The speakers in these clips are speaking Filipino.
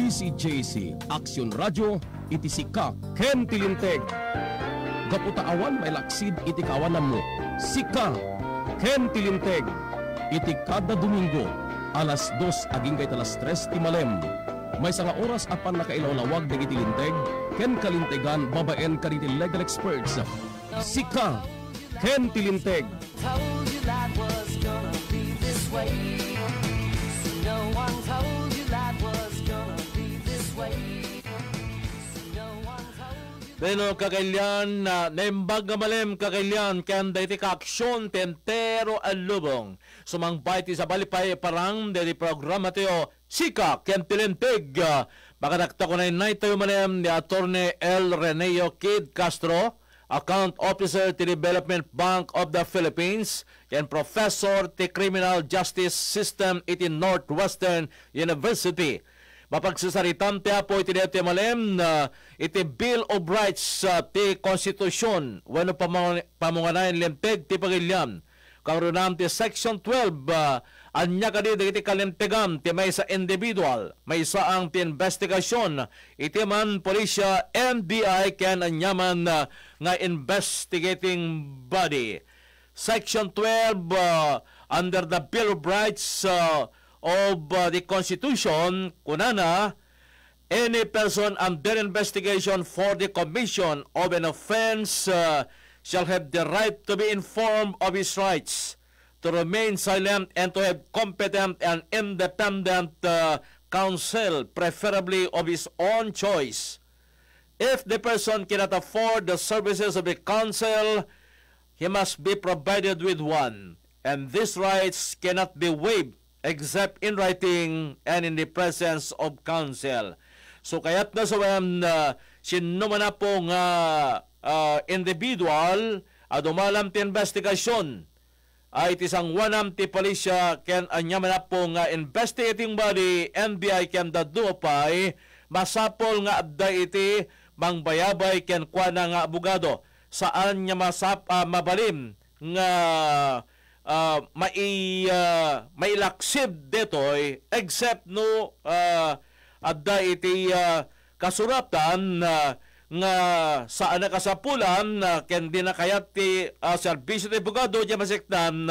DCJC Action Radio iti sika ken tilinteg. Gaputa awan may laksid iti kawanan mo. Sika ken tilinteg iti kada Domingo alas 2 aging kay alas 3 ti malem. May sanga oras apan nakailawlawag dagiti linteg ken kalintegan babaen kaditi legal experts. Sika ken tilinteg. Told you life was gonna be this way. No one told you life was gonna be this way. No one told you. Pero kakailyan na naimbag nga malem kakailyan kanda iti kaaksyon tentero alubong. Sumangbay ti sa balipay parang deti programa tayo Sika Kentilenteg. Makadakta ko na inay tayo malem ni Attorney L. Reneo Kid Castro, Account Officer ti Development Bank of the Philippines, and Professor ti Criminal Justice System iti Northwestern University. Mapagsasaritan ti apo iti deti malem na iti Bill of Rights ti Konstitusyon wano pamunganayan lenteg ti pagilyan. Karunam ti Section 12 anya kadi iti kalentegam ti may sa individual may saang ti investigasyon iti man polisya NBI ken anyaman nga investigating body. Section 12 under the Bill of Rights of the Constitution kunana any person under investigation for the commission of an offense shall have the right to be informed of his rights, to remain silent, and to have competent and independent counsel, preferably of his own choice. If the person cannot afford the services of the counsel, he must be provided with one, and these rights cannot be waived except in writing and in the presence of counsel. So kaya't na sa sino man na po nga individual dumalam ti investigasyon ay tisang wanam ti polisya ken anyaman na po nga investigating body NBI ken dadupay masapol nga adda iti mangbayabay ken kuana nga abogado saan nya mabalim nga mailaksib detoy except no adda iti kasuratan nga saan nakasapulan ken di na kayat ti serbisyo ti abogado di masiktan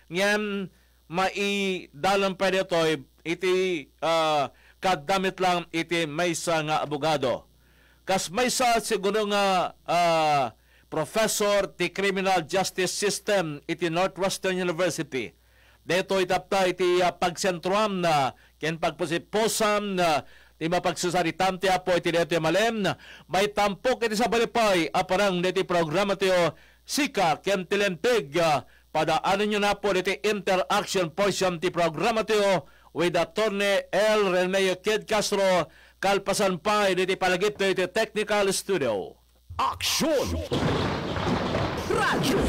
ngem maidalan pa detoy iti kadamit lang iti maysa nga abogado. Kas maysa siguro nga professor ti Criminal Justice System iti Northwestern University. Deto itapta iti pagsentruam na ken pagposiposam na ti mapagsusaritan ti apo iti deto malem na may tampok iti sa balipay aparang deti programa tiyo Sika Kentilenteg padaanan nyo na po deti interaction portion ti programa tiyo with Attorney L. Reneo Kid Castro kalpasan pa deti palagip iti technical studio. Aksyon! Radyo!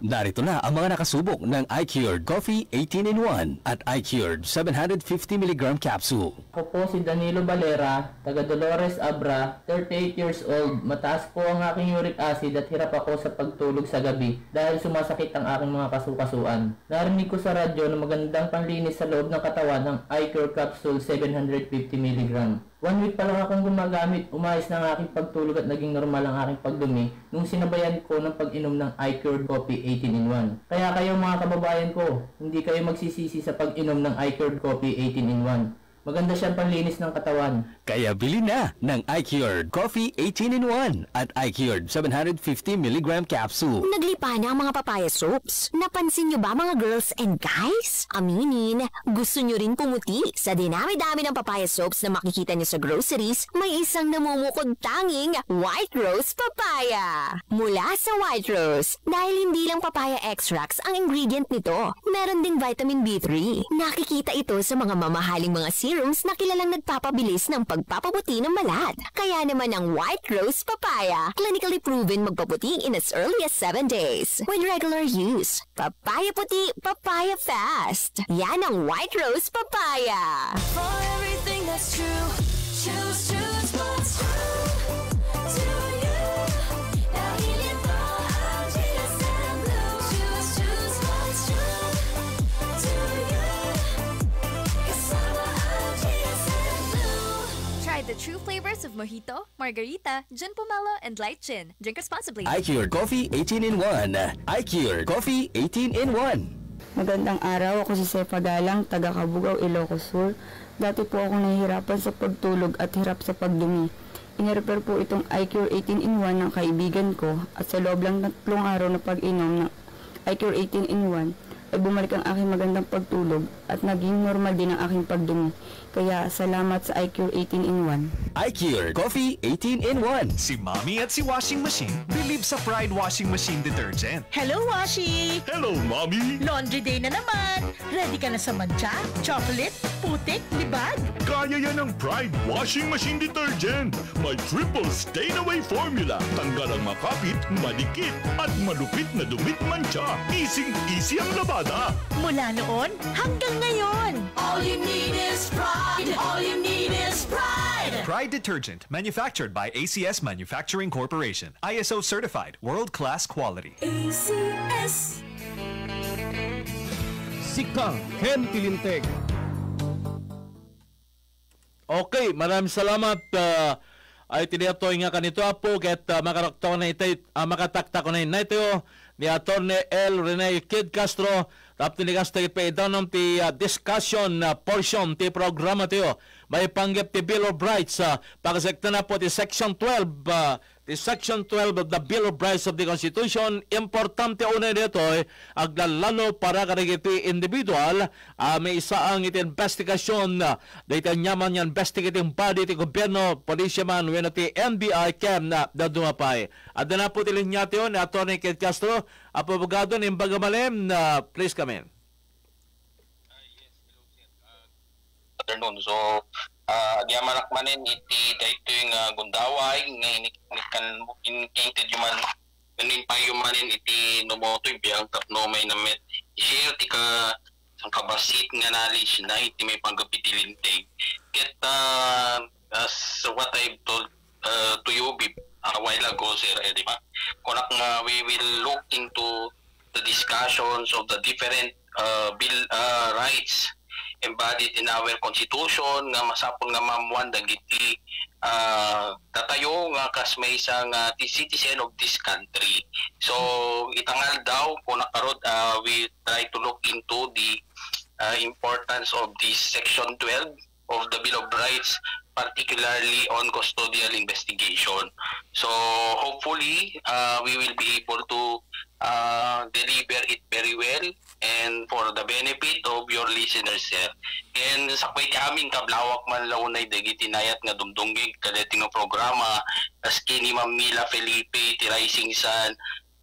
Narito na ang mga nakasubok ng iCured Coffee 18-in-1 at iCured 750mg capsule. Ako po si Danilo Valera, taga Dolores Abra, 38 years old. Mataas po ang aking uric acid at hirap ako sa pagtulog sa gabi dahil sumasakit ang aking mga kasukasuan. Narinig ko sa radyo na magandang panlinis sa loob ng katawan ng iCured Capsule 750mg. 1 week pa lang akong gumagamit, umayos na ang aking pagtulog at naging normal ang aking pagdumi nung sinabayan ko ng pag-inom ng iCured Coffee 18-in-1. Kaya kayo mga kababayan ko, hindi kayo magsisisi sa pag-inom ng iCured Coffee 18-in-1. Maganda siyang panlinis ng katawan. Kaya bili na ng iCured Coffee 18-in-1 at iCured 750mg capsule. Naglipa na ang mga papaya soaps. Napansin nyo ba mga girls and guys? Aminin, gusto nyo rin pumuti. Sa dinami-dami ng papaya soaps na makikita nyo sa groceries, may isang namumukod tanging White Rose Papaya. Mula sa White Rose, dahil hindi lang papaya extracts ang ingredient nito, meron ding vitamin B3. Nakikita ito sa mga mamahaling mga serums na kilalang nagpapabilis ng pagpapaputi ng balat. Kaya naman ang White Rose Papaya, clinically proven magpaputi in as early as 7 days. With regular use, papaya puti, papaya fast. Yan ang White Rose Papaya. For everything that's true, choose what's true to you. Dahil ito ang GSM Blue. Choose what's true to you. Kasama the true flavors of mojito, margarita, gin pomelo, and light gin. Drink responsibly. iCure Coffee 18-in-1. iCure Coffee 18-in-1. Magandang araw, ako si Sefa Galang, taga Cabugao, Ilocos Sur. Dati po ako nahihirapan sa pagtulog at hirap sa pagdumi. Inirepair po itong iCure 18-in-1 ng kaibigan ko at sa loob lang ng 3 araw na pag-inom ng iCure 18-in-1 ay bumalik ang aking magandang pagtulog at naging normal din ang aking pagdumi. Kaya salamat sa iCure 18-in-1. iCure Coffee 18-in-1. Si Mommy at si Washing Machine believe sa Pride Washing Machine Detergent. Hello, Washi! Hello, Mommy! Laundry day na naman! Ready ka na sa mancha, chocolate, putik, libag? Kaya yan ng Pride Washing Machine Detergent. May triple stain-away formula. Tanggal ang makapit, malikit, at malupit na dumit mancha. Easy ang labada. Mula noon hanggang ngayon. All you need is pride. All you need is pride. Pride Detergent, manufactured by ACS Manufacturing Corporation. ISO certified, world-class quality. ACS. Sika Ken Tilinteg. Okay, maraming salamat. Ay tiniyatoy nga kanito apo ket makarakto na ito, makatakta ko na ito ni Attorney L. Rene Kid Castro. Tapos tinigastigit pa idanom ti discussion portion ti programa tiyo. May panggap ti Bill of Rights. Pagkasekta na po ti Section 12. The Section 12 of the Bill of Rights of the Constitution, importante una dito aglalano para karigiti individual, may isaang iti investigasyon, dito nyaman yung investigating body ti gobyerno, polisya man, weno ti NBI, kem na dumapay. At na po tilinyati yun, Atty. Kid Castro, abogado ng Bagamalim, please come in. Afternoon. So, diamanak manin iti dayto yung gundaway nga inikinted yung man payo manin iti numoto yung biyang tapno may namet i-share ti ka ang kabasit nga knowledge na iti may panggapitilintig ket as what I've told to you a while ago, sir, di ba? Kunak nga we will look into the discussions of the different bill rights embodied in our constitution nga masapon nga mamuan dagiti tatayo nga kas may isang citizen of this country. So itangal daw kung nakarod we try to look into the importance of this Section 12 of the Bill of Rights, particularly on custodial investigation. So hopefully we will be able to deliver it very well and for the benefit of your listeners, sir. And sa kway ti amin kablawak man launay dagiti nayat nga dumdunggig kadati nga programa as kini Ma'am Mila Felipe ti Rising Sun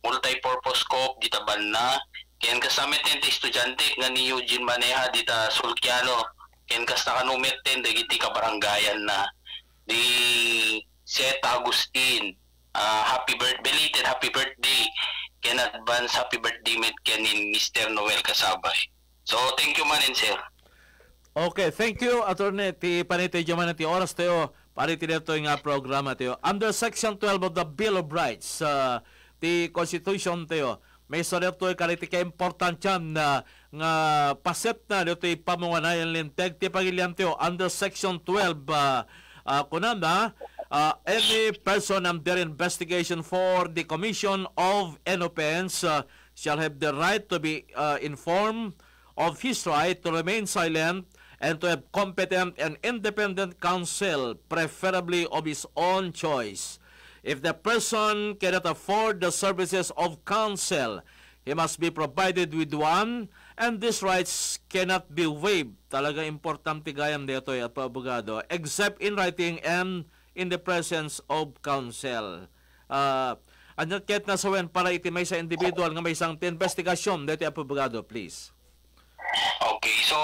multipurpose scope dita banna ken kasama tente estudyante nga ni Eugene Maneha dita Sulkiano ken kasta kanumeten dagiti kabarangayan na di Seta Agustin. Belated happy birthday ken advance happy birthday met kenin Mr. Noel Kasabay. So thank you manin, sir. Okay, thank you, Attorney. Ti paniti jaman ti oras tayo para ti dito nga programa tayo. Under Section 12 of the Bill of Rights, ti Constitution tayo, may sorep to kariti ka importansyan na nga paset na dito ipamunganayan linteg ti pagilian tayo under Section 12 kunanda any person under investigation for the commission of an offense shall have the right to be informed of his right to remain silent and to have competent and independent counsel, preferably of his own choice. If the person cannot afford the services of counsel, he must be provided with one, and these rights cannot be waived. Talaga importante gayam dito at paabogado, except in writing and in the presence of counsel. Anyat ket na sawen para itimay sa individual nga may isang investigasyon dito at paabogado, please. Okay, so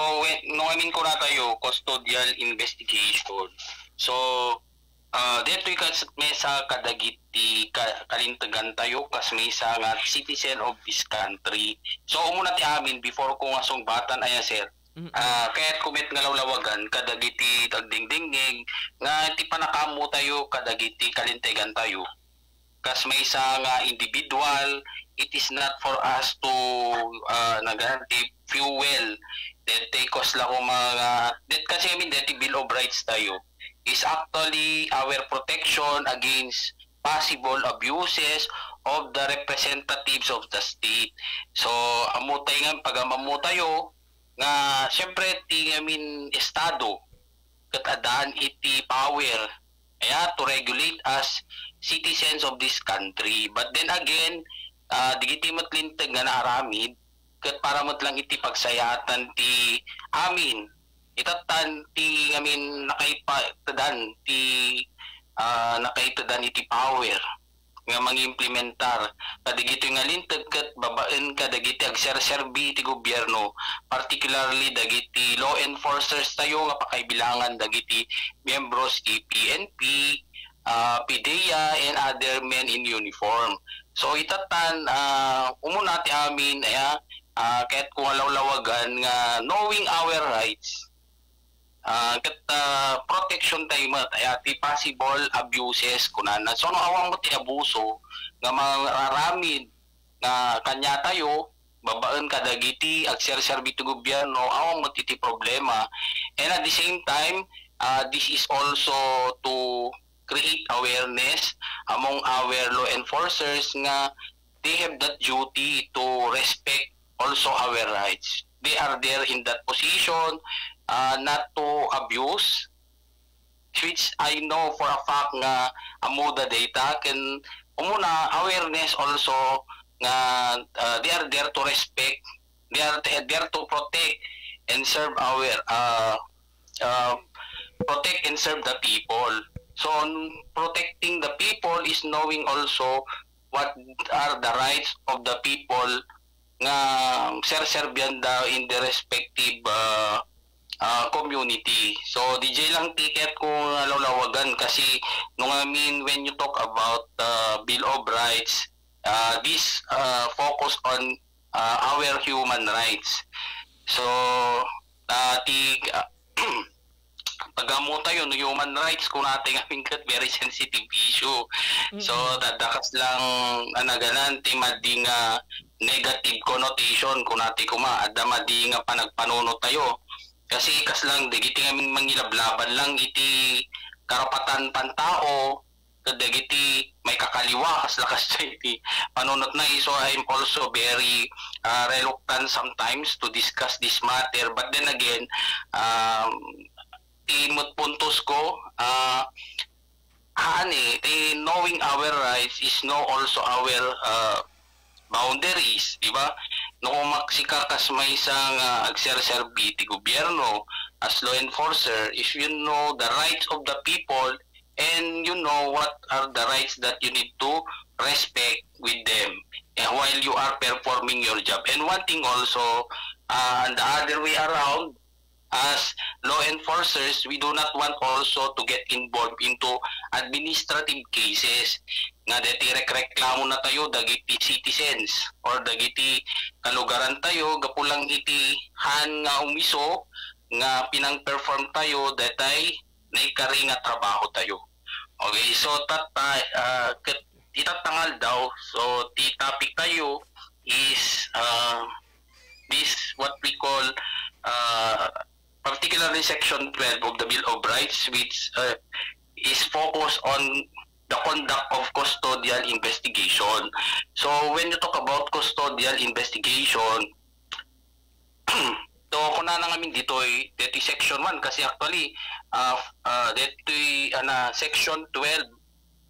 nuamin ko na tayo custodial investigation. So dito may sa kadagiti kalintagan tayo kas may sa nga citizen of this country. So umuna ti amin before ko nga song batan aya, sir. Kaya't kumit nga lawlawagan kadagiti tagdingdingig nga ti panakamu tayo kadagiti kalintegan tayo kas may isa nga individual. It is not for us to naghanap fuel that take cost lang mga that kasi I mean that Bill of Rights tayo is actually our protection against possible abuses of the representatives of the state. So amutay nga pag mamutayo nga syempre ti estado ket adaan iti power to regulate as citizens of this country. But then again, digiti matlintag nga naaramid ket para lang iti pagsayatan ti amin itatan ti nakaitadan ti nakaitadan iti power nga mangimplementar kadagito nga lintag ket babaen kadagiti agserserbi ti gobyerno, particularly dagiti law enforcers tayo nga pakaibilangan dagiti membros ti PNP, PDEA and other men in uniform. So itatan umuna ti amin kahit kung alawlawagan nga knowing our rights ket protection tayo ti possible abuses kunanan. So awang mo ti abuso nga mararamid nga kanya tayo babaan kadagiti agserserbi ti gobyerno awang mo ti problema. And at the same time this is also to create awareness among our law enforcers nga they have that duty to respect also our rights. They are there in that position not to abuse, which I know for a fact nga amuda data can umuna awareness also nga they are there to respect, they are there to protect and serve our protect and serve the people. So protecting the people is knowing also what are the rights of the people nga serserbian daw in the respective community. So DJ lang ticket kung lalawagan kasi nung when you talk about Bill of Rights, this focus on our human rights. So pagamo tayo no human rights kung natin amingkat very sensitive issue. So dadakas lang anaganan ti madi nga negative connotation kung natin kuma adda madi nga panagpanuno tayo. Kasi kas lang dagiti aming mangilablaban lang iti karapatan pantao kadagiti may kakaliwa kas lakas iti panunot na so I'm also very reluctant sometimes to discuss this matter, but then again imot puntos ko knowing our rights is know also our boundaries, di ba? No maksikakas may isang agserserbi ti gobyerno as law enforcer, if you know the rights of the people and you know what are the rights that you need to respect with them while you are performing your job. And one thing also, and the other way around, as law enforcers, we do not want also to get involved into administrative cases nga deti reklamo na tayo dagiti citizens or dagiti kalugaran tayo gapulang iti han nga umiso nga pinang-perform tayo datay naikari nga trabaho tayo. Okay, so itatangal daw, so the topic tayo is this what we call particularly Section 12 of the Bill of Rights, which is focused on the conduct of custodial investigation. So when you talk about custodial investigation, so kung na namin dito'y dito Section 1 kasi actually dito'y Section 12,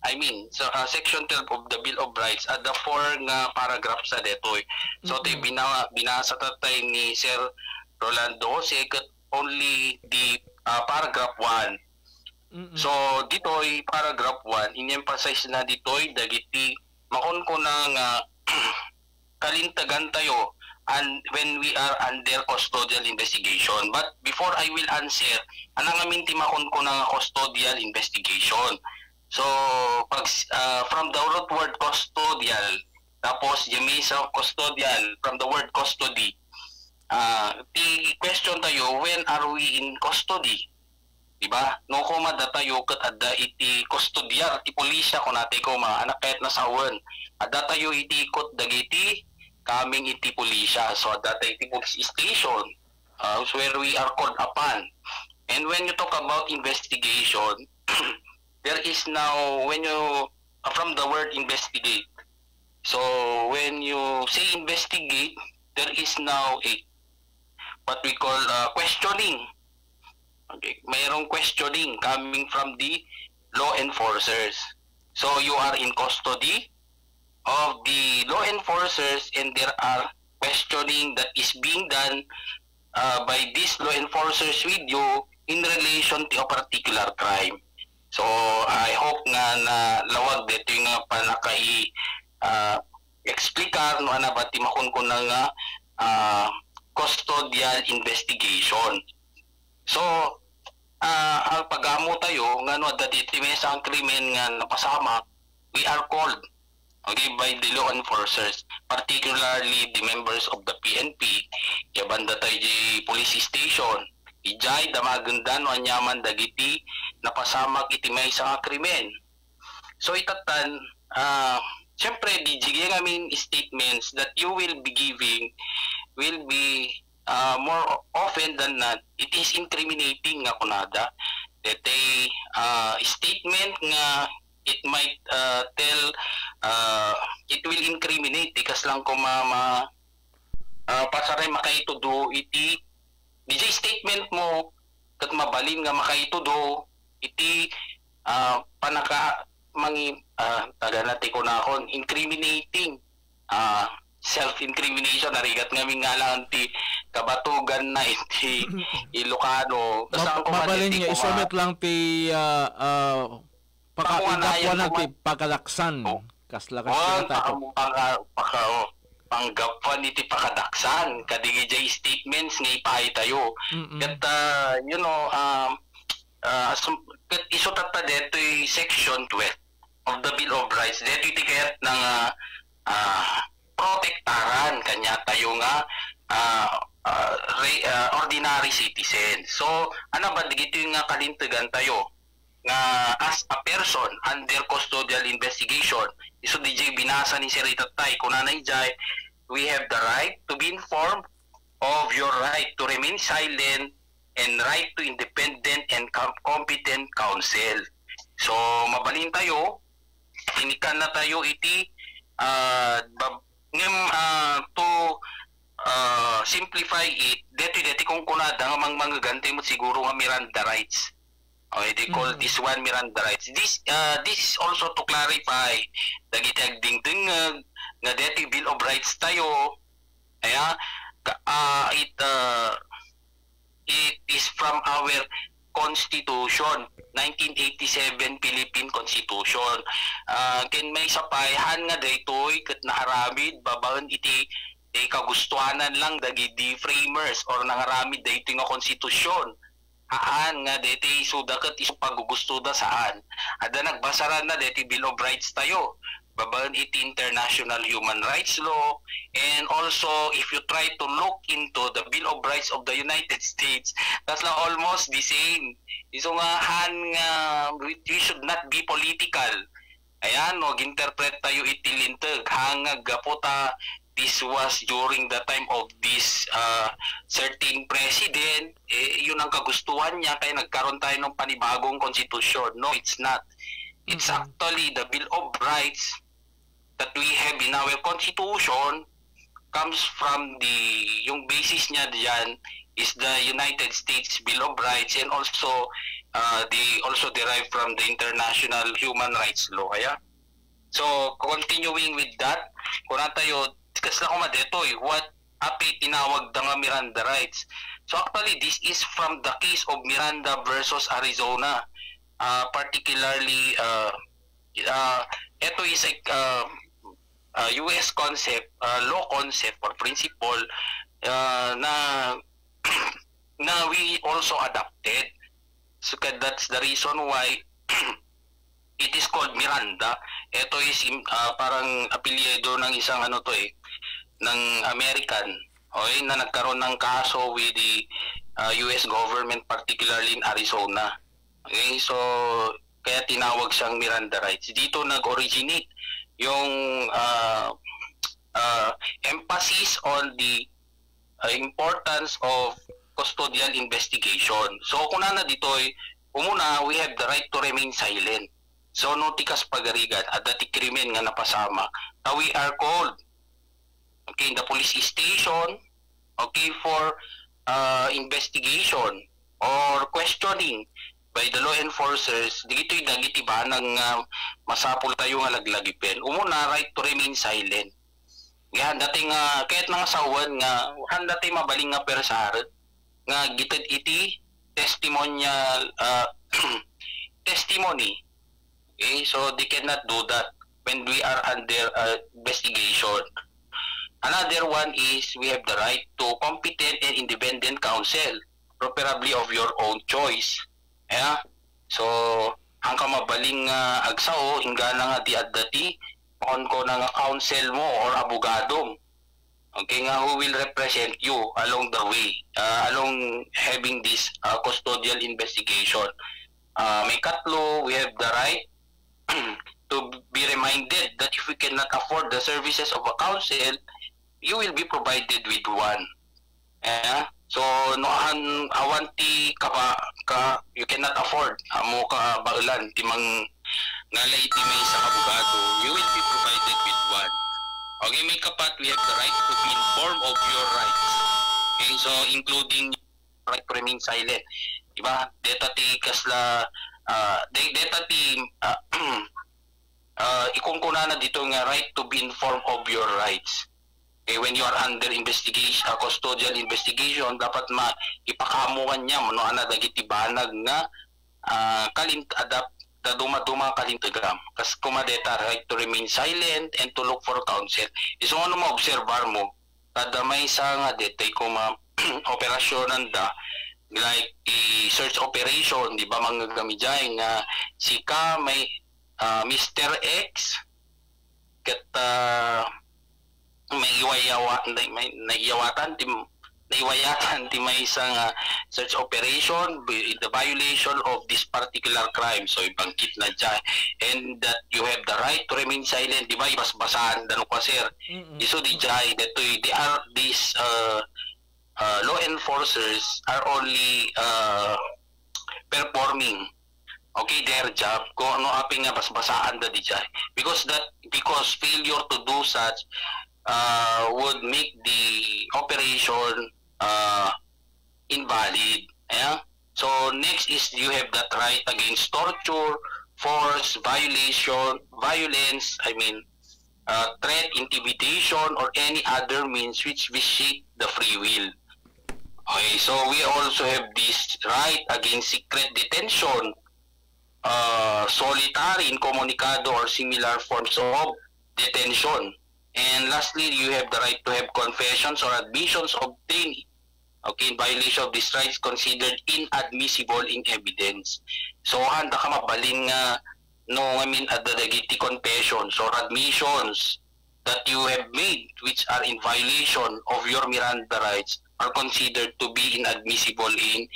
I mean Section 12 of the Bill of Rights at the 4 nga paragraph sa detoy. So binasa tatay ni Sir Rolando Jose only the paragraph 1. So ditoy paragraph 1 in-emphasize na ditoy dagiti makon ko nang kalintagan tayo and when we are under custodial investigation. But before I will answer anang aminti makon ko nang custodial investigation. So pag from the root word custodial tapos sa custodial from the word custody, the question tayo, when are we in custody? Diba? No ko madatayo kat adda iti custodiar ti pulisya ko nate ko mga anak kahit nasawan. Adda tayo iti ikot dagiti kaming iti pulisya. So adda tayo iti police station where we are called upon. And when you talk about investigation, there is now, when you, from the word investigate, so when you say investigate, there is now a, what we call questioning. Okay, mayroong questioning coming from the law enforcers. So you are in custody of the law enforcers, and there are questioning that is being done by these law enforcers with you in relation to a particular crime. So I hope nga na lawag dito yung panakai explicar no ana ba timakon ko na nga custodial investigation. So ang pagamo tayo nga no dati sa ang krimen nga napasama, we are called, okay, by the law enforcers, particularly the members of the PNP, banda tayo di police station, ijay damagandan o anyaman dagiti napasamak iti may sa krimen. So itatan, syempre di jigay ngamin statements that you will be giving will be more often than not, it is incriminating nga kunada. That statement nga it might tell, it will incriminate because lang ko pasaray makaitudo iti DJ statement mo kat mabalin nga makaitudo iti panaka mangi taganati ko na akon incriminating self-incrimination narigat ngami nga lang ti kabatugan na iti Ilocano mabalin nga isumit lang ti pakaigapuan natin pagkalaksan kasla panggapan iti pakadaksan kadigi jay statements nga ipahay tayo kat you know kat iso tata deto section 12 of the Bill of Rights deto iti kayat ng protektaran kanya tayo nga ordinary citizen. So ano ba digito yung nga kalintigan tayo nga as a person under custodial investigation. Iso DJ binasa ni Sir Itatay kunanay jay, we have the right to be informed of your right to remain silent and right to independent and competent counsel. So mabalin tayo, tinikan na tayo iti to simplify it, deti kung kunada nga manggagantay mo siguro nga Miranda rights. Okay, they call this one Miranda rights. This is also to clarify dagiti agdingting nga deti Bill of Rights tayo. Aya it is from our Constitution, 1987 Philippine Constitution. Ken may sapayhan nga daytoy ket naharamid babaen iti kagustuhanan lang dagiti framers or nangaramid daytoy nga konstitusyon. Haan nga deti sudaket isu pagugusto da saan. Ada nagbasaran na deti Bill of Rights tayo. Babaen iti international human rights law, and also if you try to look into the Bill of Rights of the United States, that's lang almost the same. Iso nga han nga we should not be political. Ayan, mag-interpret tayo iti lintag hangag gaputa. This was during the time of this certain president, yun ang kagustuhan niya kaya nagkaroon tayo ng panibagong konstitusyon. No, it's not. It's actually the Bill of Rights that we have in our Constitution comes from yung basis niya diyan is the United States Bill of Rights, and also they also derive from the international human rights law. Kaya so continuing with that, kung tayo kasi lang kumadeto what api tinawag da nga Miranda rights. So actually this is from the case of Miranda versus Arizona. Particularly ito is a US concept, law concept or principle na we also adopted. So that's the reason why it is called Miranda. Ito is parang apelyido ng isang ng American, okay, na nagkaroon ng kaso with the US government, particularly in Arizona. Okay, so kaya tinawag siyang Miranda rights. Dito nag-originate yung emphasis on the importance of custodial investigation. So kung na ditoy, umuna, we have the right to remain silent. So no tikas pagarigan at dati krimen nga napasama. Now we are called, okay, in the police station, okay, for investigation or questioning by the law enforcers. Dito'y dagitiba ng masapul tayo nga laglagipin. Umuna, right to remain silent. Yan, dating kahit nga sawan nga, handa tayo mabaling nga persaharan nga gitid iti testimonial testimony. Okay, so they cannot do that when we are under investigation. Another one is we have the right to competent and independent counsel, preferably of your own choice. Yeah? So, ang kamabaling agsao, ingana nga di adati, on ko na nga counsel mo or abogadong. Okay nga, who will represent you along the way, along having this custodial investigation. May katlo, we have the right to be reminded that if we cannot afford the services of a counsel, you will be provided with one. So noan awanti ka you cannot afford amo ka baulan timang ngalay ti may sa abogado, you will be provided with one. Okay, may kapat, we have the right to be informed of your rights. Okay, so including right to remain silent. Diba? Deta ti kasla deta ti ikungkuna na dito nga right to be informed of your rights. Okay, when you are under investigation, custodial investigation, dapat ipakamuan niya mano ana dagiti banag nga duma kalintagram. Kas kumadeta right to remain silent and to look for counsel. Iso ano ma-observar mo, kada may isa nga detay kuma operasyonan da, like search operation, di ba mga gamijay nga sika may Mr. X ket may naiwayatan ti may isang search operation in the violation of this particular crime. So ibangkit na dyan. And that you have the right to remain silent. Di ba? Ibasbasahan dano ka, sir. Iso di dyan. These law enforcers are only performing their job. Kung ano aping nga basbasaan da di dyan. Because failure to do such would make the operation invalid. Yeah? So next is you have that right against torture, force, violence, threat, intimidation, or any other means which restrict the free will. Okay, so we also have this right against secret detention, solitary, incommunicado, or similar forms of detention. And lastly, you have the right to have confessions or admissions obtained in violation of these rights considered inadmissible in evidence. So handa ka mabaling adadagiti confessions or admissions that you have made which are in violation of your Miranda rights are considered to be inadmissible in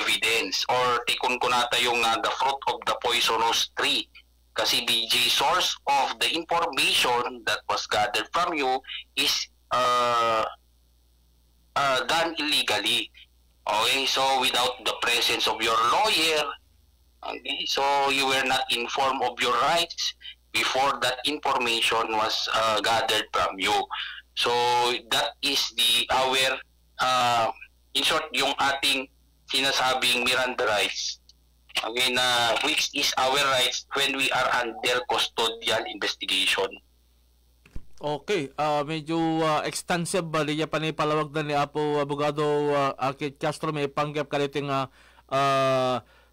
evidence. Or tikun ko nata yung the fruit of the poisonous tree. Kasi the source of the information that was gathered from you is done illegally. Okay, so without the presence of your lawyer, okay, so you were not informed of your rights before that information was gathered from you. So that is in short, yung ating sinasabing Miranda rights. Okay, which is our rights when we are under custodial investigation. Okay, medyo extensive ba niya panipalawag na ni Apo Abogado Akit Castro may panggap kaliting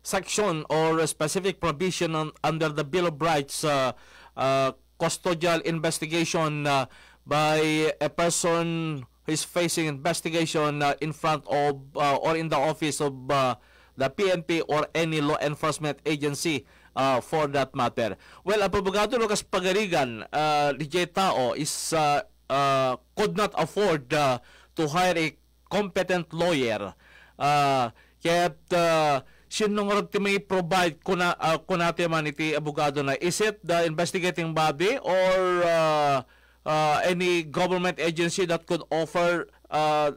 section or specific provision under the Bill of Rights, custodial investigation by a person who is facing investigation in front of or in the office of the PNP or any law enforcement agency for that matter. Well, ang Abogado Lucas Pagarigan, DJ Tao is could not afford to hire a competent lawyer. Kaya't sinong may provide kunati man iti abogado na, is it the investigating body or any government agency that could offer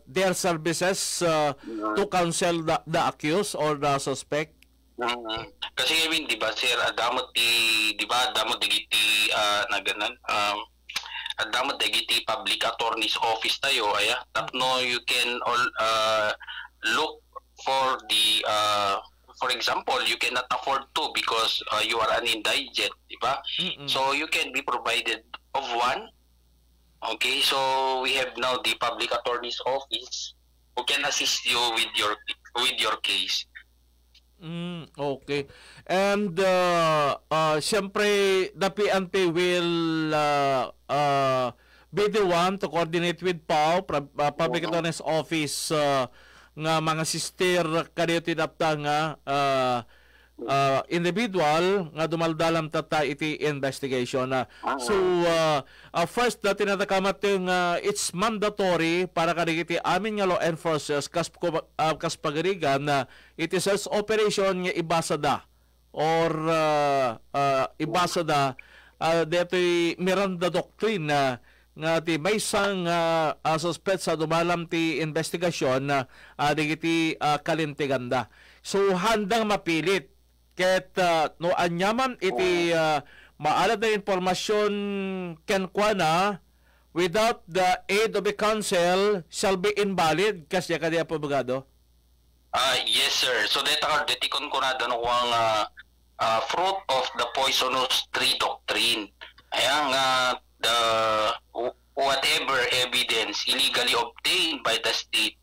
their services to counsel the accused or the suspect? Kasi I mean, di ba sir, damot digiti na ganun, damot digiti public attorney's office tayo, tapno you can look for the for example, you cannot afford to because you are an indigent, di ba? So you can be provided of one. Okay, so we have now the public attorney's office who can assist you with your case. Okay. And siyempre, the PNP will be the one to coordinate with PAO, Public Attorney's Office, nga mga sister kaniyo tinapta nga individual nga dumaldalam tata iti investigation. So first na tinatakamat yung it's mandatory para kanigiti amin nga law enforcers kas pagarigan na iti search operation nga ibasada or ibasada deto'y Miranda Doctrine nga ti may isang suspect sa dumalam ti investigasyon na digiti kalintiganda. So handang mapilit ket no anyaman iti maalad na informasyon kenkwana without the aid of a counsel shall be invalid kasi kadi abogado. Yes sir. So detikon ko na dano ang fruit of the poisonous tree doctrine. Ayan the whatever evidence illegally obtained by the state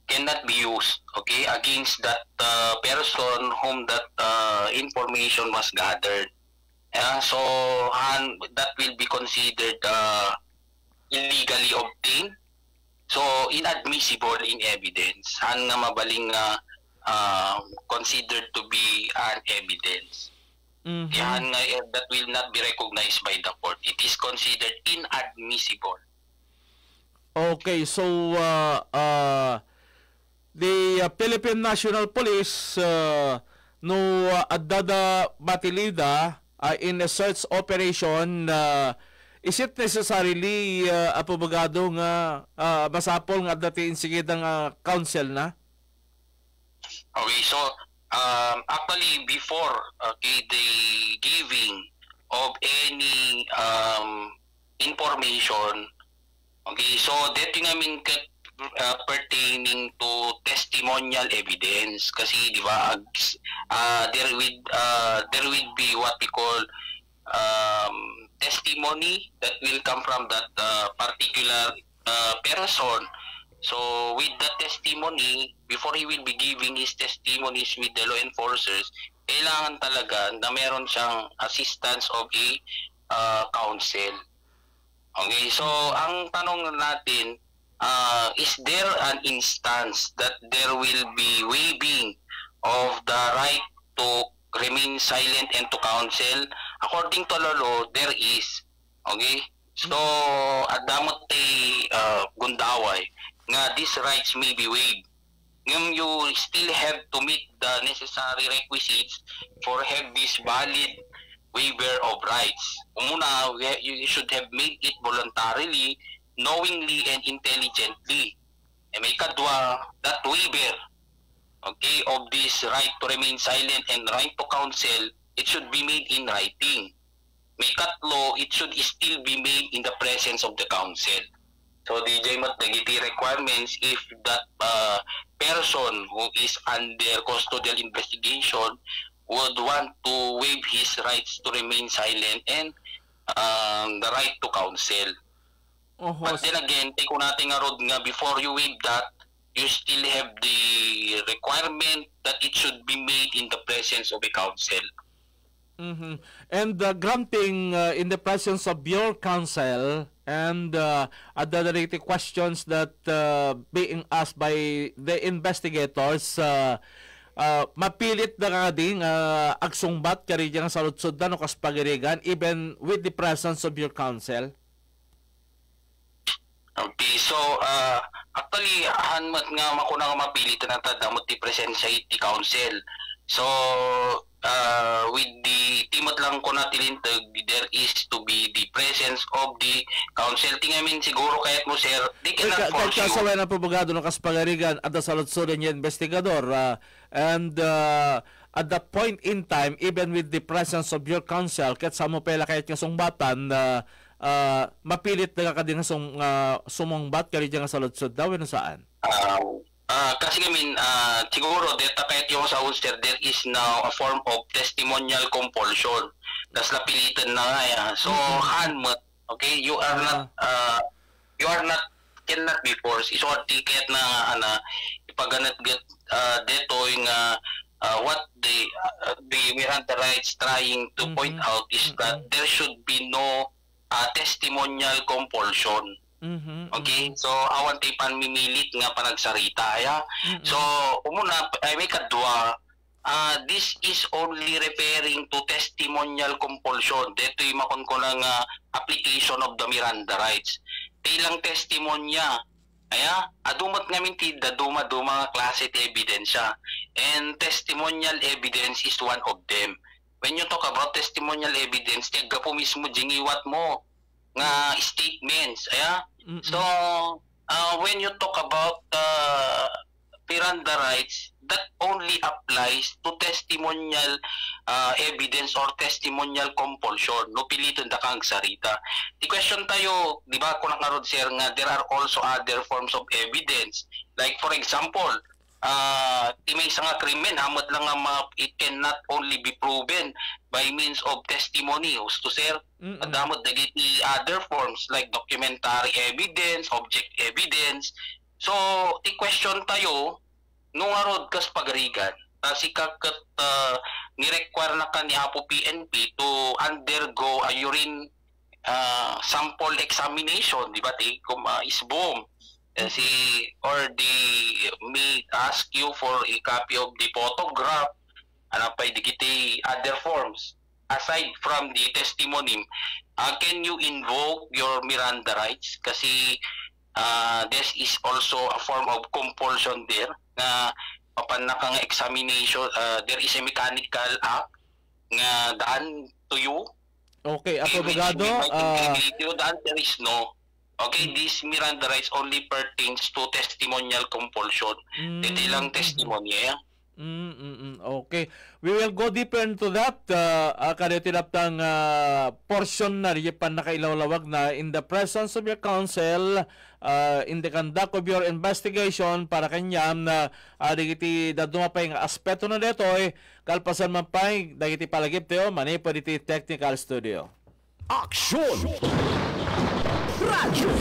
cannot be used, okay, against that person whom that information was gathered. So that will be considered illegally obtained, so inadmissible in evidence. Han nga mabaling considered to be an evidence. Yan nga that will not be recognized by the court. It is considered inadmissible. Okay, so the Philippine National Police no adada matilida in a search operation, is it necessarily abogado nga masapol nga dati insigida nga counsel na? Okay, so actually before the giving of any information, okay, so that yung amin pertaining to testimonial evidence kasi di ba there will be what we call testimony that will come from that particular person. So with the testimony, before he will be giving his testimonies with the law enforcers, kailangan talaga na meron siyang assistance of a counsel. Okay, so ang tanong natin, is there an instance that there will be waiving of the right to remain silent and to counsel? According to law, there is. Okay? So, adamot gundaway nga these rights may be waived. Ngayon, you still have to meet the necessary requisites for have this valid waiver of rights. Umuna, you should have made it voluntarily, knowingly and intelligently. E may kadwa, that waiver, okay, of this right to remain silent and right to counsel, it should be made in writing. May katlo, it should still be made in the presence of the counsel. So the dagiti requirements if that person who is under custodial investigation would want to waive his rights to remain silent and the right to counsel. But then again, take ko natin nga rod nga before you waive that, you still have the requirement that it should be made in the presence of a counsel. And granting in the presence of your counsel and the related questions that being asked by the investigators, mapilit na nga din agsungbat kari dyan sa lutsod na no kaspagirigan even with the presence of your counsel? Okay, so actually hanmat nga makunang mapilit na tadamot ti presensya iti counsel. So with the timot lang ko na tilintag, there is to be the presence of the council. Tingamin siguro kahit mo, sir, they cannot force you. Kasaway ng pabagado ng kaspagarigan at saludsod niya investigador. And at that point in time, even with the presence of your counsel, kahit sa mo pala kahit nga sungbatan, mapilit na ka din sumungbat ka rin nga saludsod daw, ano saan? Kasi siguro data kahit yung sa Ulster, there is now a form of testimonial compulsion. Das napilitan na nga yan. So, hanmat, okay, you are not, cannot be forced. Iso ang ticket na, ipaganat dito yung, what the Miranda rights trying to point out is that there should be no testimonial compulsion. Okay, so awan tayo panmimilit nga panagsarita ya. So umuna ay may kadwa, this is only referring to testimonial compulsion. Dito yung makon ko ng application of the Miranda rights. Ilang testimonya aya adumat ngamin tida duma nga klase ti ebidensya, and testimonial evidence is one of them. When you talk about testimonial evidence, tiyaga po mismo jingiwat mo nga statements aya. So when you talk about Miranda rights, that only applies to testimonial evidence or testimonial compulsion. No piliton da kang sarita. The question tayo, di ba, kung nakarod sir nga, there are also other forms of evidence. Like for example, may isang krimen, hamad lang nga it cannot only be proven by means of testimony. Gusto sir, damot dagiti other forms like documentary evidence, object evidence. So, i-question tayo, nung arod kas pagarigan, si kakat ni-require na ka ni Apo PNP to undergo a urine sample examination, di ba? Kung isbom, or they may ask you for a copy of the photograph, pa digiti other forms. Aside from the testimony, can you invoke your Miranda rights? Kasi this is also a form of compulsion there na papanakang examination, there is a mechanical act nga daan to you. Okay, abogado, daan there is no. Okay, this Miranda rights only pertains to testimonial compulsion. Dito lang testimony, yeah? Okay. We will go deeper into that. Kanitilaptang portion na riyapan na kailawlawag na in the presence of your counsel, in the conduct of your investigation, para kanyam na digiti daduma pa yung aspeto na dito, kalpasan man pa yung digiti palagip tayo, mani pa diti technical studio. Action! Radyo!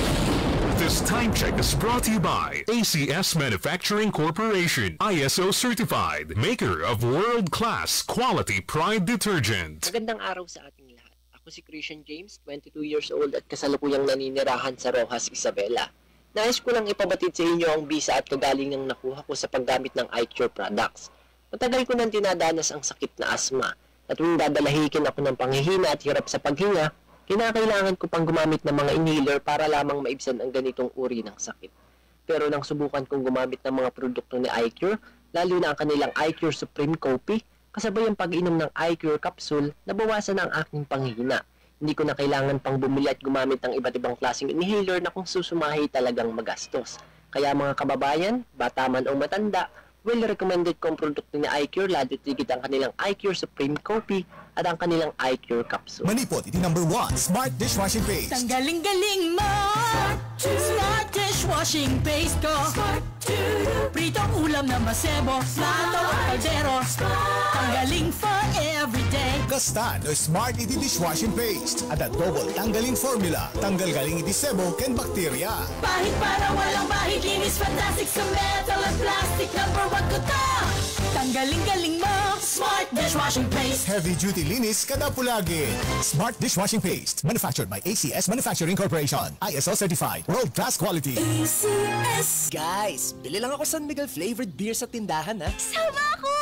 This time check is brought to you by ACS Manufacturing Corporation, ISO certified, maker of world-class quality Pride detergent. Magandang araw sa ating lahat. Ako si Christian James, 22 years old at kasalukuyang naninirahan sa Rojas, Isabela. Nais ko lang ipabatid sa inyo ang bisa at kagaling ng nakuha ko sa paggamit ng iCure products. Matagal ko nang dinadanas ang sakit na asma at kung dadalahikin ako ng panghihina at hirap sa paghinga, kinakailangan ko pang gumamit ng mga inhaler para lamang maibsan ang ganitong uri ng sakit. Pero nang subukan kong gumamit ng mga produkto ni iCure, lalo na ang kanilang iCure Supreme Copy, kasabay ang pag-inom ng iCure capsule, nabawasan ang aking panghihina. Hindi ko na kailangan pang bumili at gumamit ng iba't ibang klaseng inhaler na kung susumahi talagang magastos. Kaya mga kababayan, bata man o matanda, well recommended kong produkto ni iCure, lalo tigit ang kanilang iCure Supreme Copy at ang kanilang iCure Capsule. Manipot, iti number 1, Smart Dishwashing Paste. Tanggaling-galing mo! Smart Dishwashing Paste ko! Pritong ulam na masebo, plato at kaldero. Tanggaling for everyday. Kastan o Smart iti Dishwashing Paste at a double tanggaling formula. Tanggal galing iti sebo ken bakterya. Bahid para walang bahid, linis fantastic sa metal at plastic. Number 1 ko ta! Tanggaling-galing mo! Smart Dishwashing Paste. Heavy duty linis kada pulagi. Smart Dishwashing Paste. Manufactured by ACS Manufacturing Corporation. ISO certified. World class quality. ACS. Guys, bili lang ako San Miguel flavored beer sa tindahan, ha? Sama ako!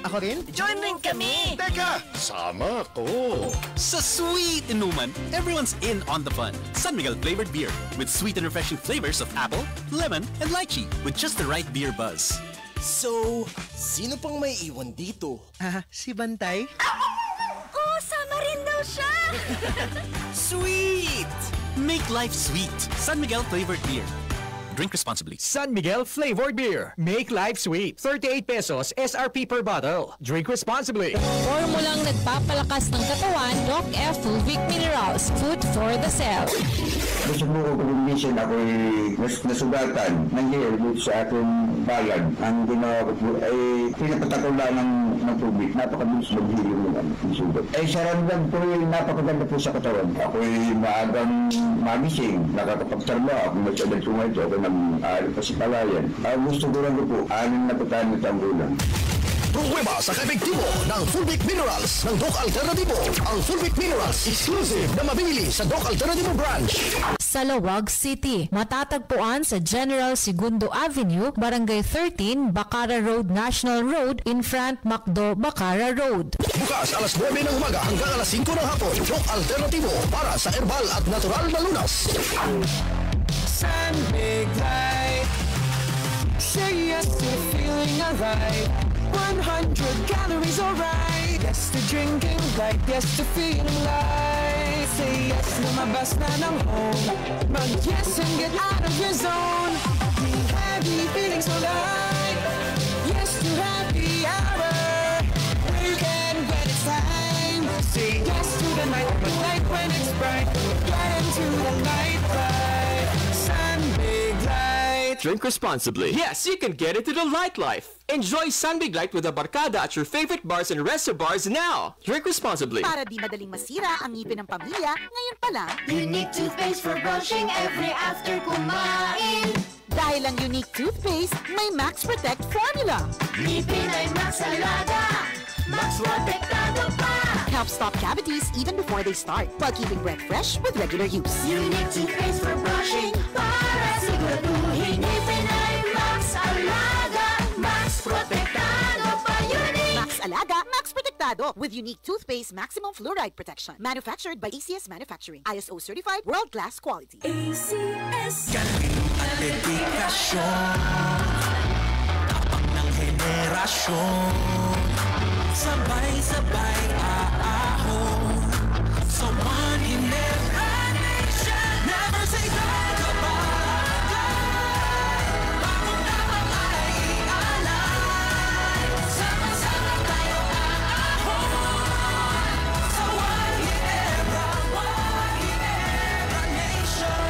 Ako rin? Join rin kami! Teka! Sama ko! Sa sweet inuman, everyone's in on the fun. San Miguel flavored beer with sweet and refreshing flavors of apple, lemon, and lychee with just the right beer buzz. So, sino pang may iwan dito? Si Bantay? Oh, sama rin daw siya! Sweet! Make life sweet. San Miguel flavored beer. Drink responsibly. San Miguel flavored beer. Make life sweet. 38 pesos SRP per bottle. Drink responsibly. Formulang nagpapalakas ng katawan, Doc F. Fulvic Minerals. Food for the cell. Gusto mo ko kung minsan ako'y nasugatan ng hair dito sa aking balag. Ang ginawa ko po ay pinapatakol lang ng tubig. Napakabilis maghilin ng sugat. Ay sa ramdam po ay napakaganda po sa katawan. Ako'y maagang magising. Nakakapagtrabaho. Kung masyadal ko ngayon, ako nang pasipalayan. Gusto ko lang po, 6 na patahan at ang gulang. Pruweba sa kaepektibo ng Fulvic Minerals ng Doc Alternativo. Ang Fulvic Minerals exclusive na mabili sa Doc Alternativo branch. Sa Lawag City, matatagpuan sa General Segundo Avenue, Barangay 13, Bacara Road, National Road, in front McDo, Bacara Road. Bukas alas 9 ng umaga hanggang alas 5 ng hapon. Doc Alternativo para sa herbal at natural na lunas. San Miguel, say yes to the feeling alright. 100 calories, alright. Yes to drinking right, yes to feeling light. Say yes, lumabas na ng home. Mag-yes and get out of your zone. The heavy feeling so light. Yes to happy hour. Weekend when it's time. Say yes to the night, but like when it's bright. Get into the night light. San Big Light. Drink responsibly. Yes, you can get into the light life. Enjoy San Big Light with a barkada at your favorite bars and resto bars now. Drink responsibly. Para di madaling masira ang ngipin ng pamilya, ngayon pa lang, Unique toothpaste for brushing every after kumain. dahil ang Unique toothpaste may Max Protect formula. Ngipin ay Max Alaga, Max Protektado pa. Help stop cavities even before they start, while keeping breath fresh with regular use. Unique toothpaste for brushing para siguraduhin ngipin ay Max Alaga, Max Protektado pa. Unique Max Alaga, Max Protectado with Unique toothpaste maximum fluoride protection. Manufactured by ACS Manufacturing. ISO certified world-class quality. ACS. At dedikasyon, tapak ng henerasyon, sabay-sabay aahon sa one in every nation. Never say goodbye. Bawang ay ialay. Sama-sama tayo aahon sa one in every nation.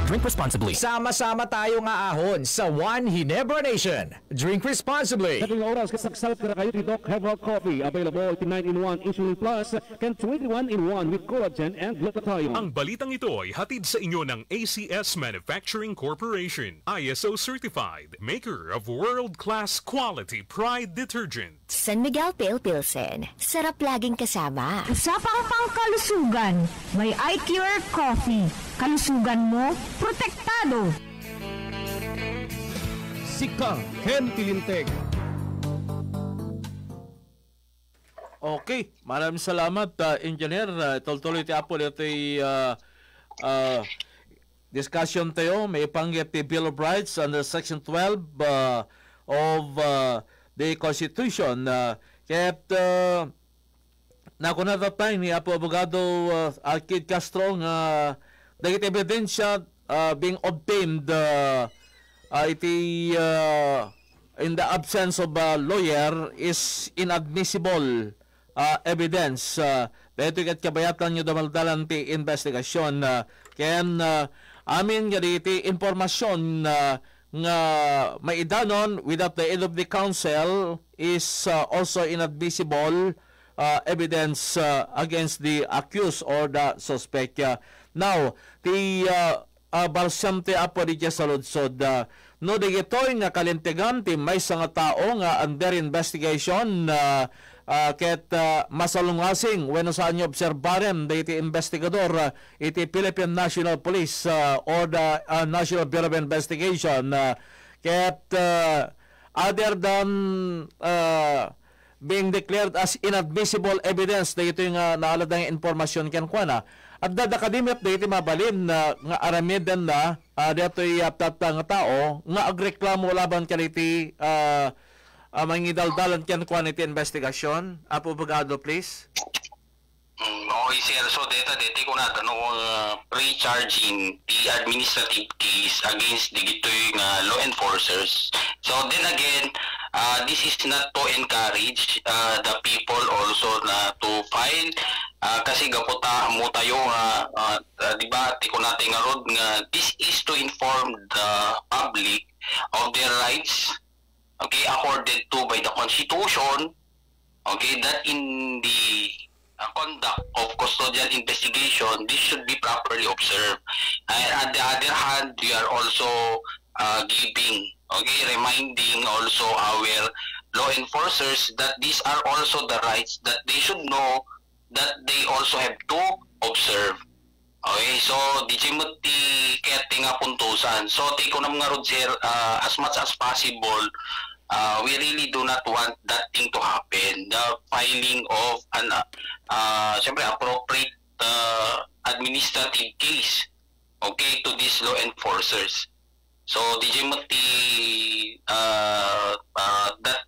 Drink responsibly. Sama-sama tayong aahon sa One Ginebra Nation. Drink responsibly. Sa tuwing oras, kasagsalap na kayo ni Doc Herbal Coffee. Available 9-in-1 Insulin Plus and 21-in-1 with collagen and glutathione. Ang balitang ito ay hatid sa inyo ng ACS Manufacturing Corporation. ISO certified. Maker of world-class quality Pride detergent. San Miguel Pale Pilsen. Sarap laging kasama. Usapang pang kalusugan. May iCure Coffee. Kalusugan mo, protektado. Sika Ken Tilinteg. Okay, maraming salamat, Engineer. Tuloy-tuloy ti Apple ito'y discussion tayo. May panggit ti Bill of Rights under Section 12 of the Constitution. Kaya't nakunatapay ni Apo Abogado Alkid Castro nga dagit ebidensya being obtained in the absence of a lawyer is inadmissible evidence. Dahito ikat kabayatan nyo damaldalan ti investigasyon. Kaya amin nga ti informasyon nga maidanon without the aid of the counsel is also inadmissible evidence against the accused or the suspect. Now, the balsam ti apo di sa ludsod, no digitoy nga kalintigan ti may nga tao nga under investigation ket masalungasing wenno saan nyo obserbarem da iti investigador iti Philippine National Police or the National Bureau of Investigation ket other than being declared as inadmissible evidence dito yung naalad ng informasyon kyan kwa na. At dadakadimip dito mabalin na nga aramidan na dito yung tatang tao nga agreklamo laban kaliti mangidaldalan kyan kwa niti investigasyon. Apo Abogado, please. Okay, sir. So, dito ko na tanong pre-charging the administrative case against the law enforcers. So, then again, this is not to encourage the people also na to file kasi gaputa mo tayo diba, tiko natin nga road nga this is to inform the public of their rights, okay, accorded to by the Constitution, okay, that in the conduct of custodial investigation, this should be properly observed. And on the other hand, we are also reminding also our law enforcers that these are also the rights that they should know that they also have to observe. Okay, so di Timothy kete nga puntusan. So tiko na mga rod, sir, as much as possible, we really do not want that thing to happen. The filing of an appropriate administrative case, okay, to these law enforcers. So, that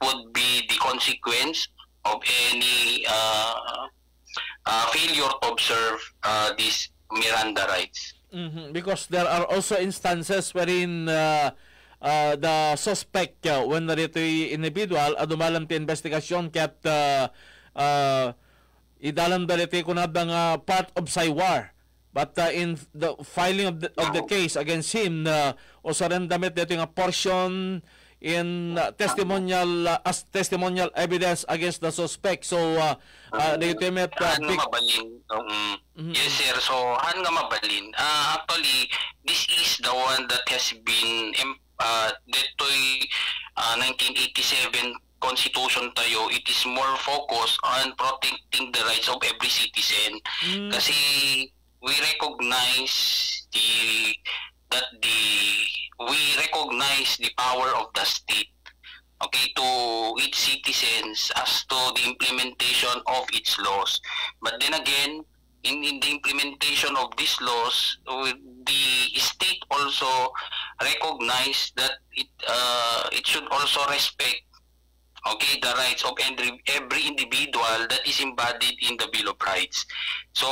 would be the consequence of any failure to observe these Miranda rights. Because there are also instances wherein the suspect when narito individual adumalam ti investigasyon ket idalam daliti kunabang part of Saywar, but in the filing of the case against him usaran damit dito nga portion in testimonial as testimonial evidence against the suspect. So dito met yes, sir. So han nga mabalin, actually this is the one that has been detoy 1987 Constitution tayo. It is more focused on protecting the rights of every citizen. Kasi we recognize we recognize the power of the state, okay, to its citizens as to the implementation of its laws. But then again, in the implementation of these laws, the state also recognize that it should also respect, okay, the rights of every individual that is embodied in the Bill of Rights. So,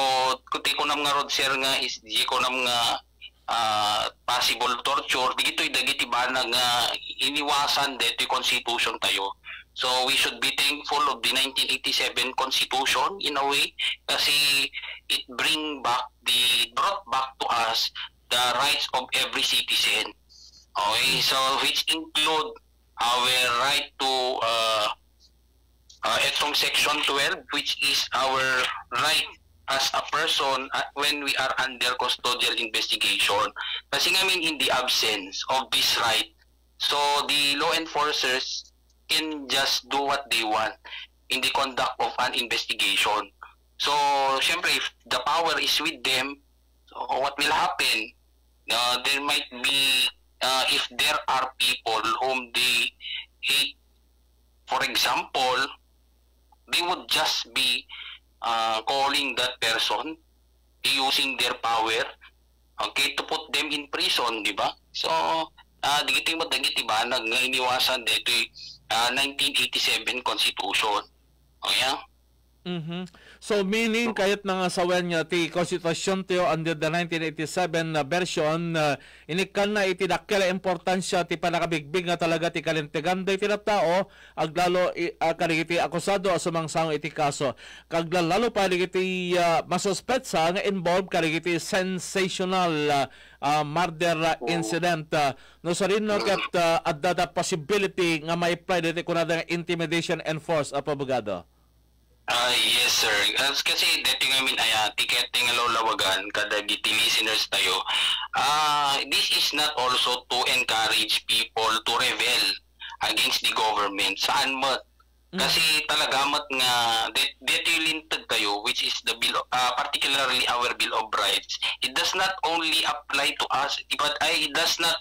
kuti ko nam nga rod, sir, nga is di ko nam nga possible torture, digito'y dagiti ba na nga iniwasan dito yung Constitution tayo. So, we should be thankful of the 1987 Constitution in a way kasi it brought back to us the rights of every citizen. Okay, so which include our right to from Section 12, which is our right as a person when we are under custodial investigation. Kasi ngayon in the absence of this right, so the law enforcers can just do what they want in the conduct of an investigation. So, syempre, if the power is with them, so what will happen? There might be, if there are people whom they hate, for example, they would just be calling that person, using their power, okay, to put them in prison, di ba? So, digiti mo dagiti ba nag iniwasan dito 1987 Constitution. O yan? So meaning kahit nga sawen nga ti konstitusyon tiyo under the 1987 version inikan na itidakkel importansya ti panakabigbig nga talaga ti kalinteganday ti tao aglalo kaligiti akusado sumangsang iti kaso kaglalalo pa ligiti masuspetsa nga involved kaligiti sensational murder incident no sa rin no ket adda possibility nga may pwede kunada intimidation and force Abogado. Yes, sir. Kasi dito ngayon tiketing lawlawagan kada giti listeners tayo. This is not also to encourage people to rebel against the government. Saan mo? Kasi talaga mat nga dito lintag tayo, which is the bill, particularly our Bill of Rights. It does not only apply to us, but it does not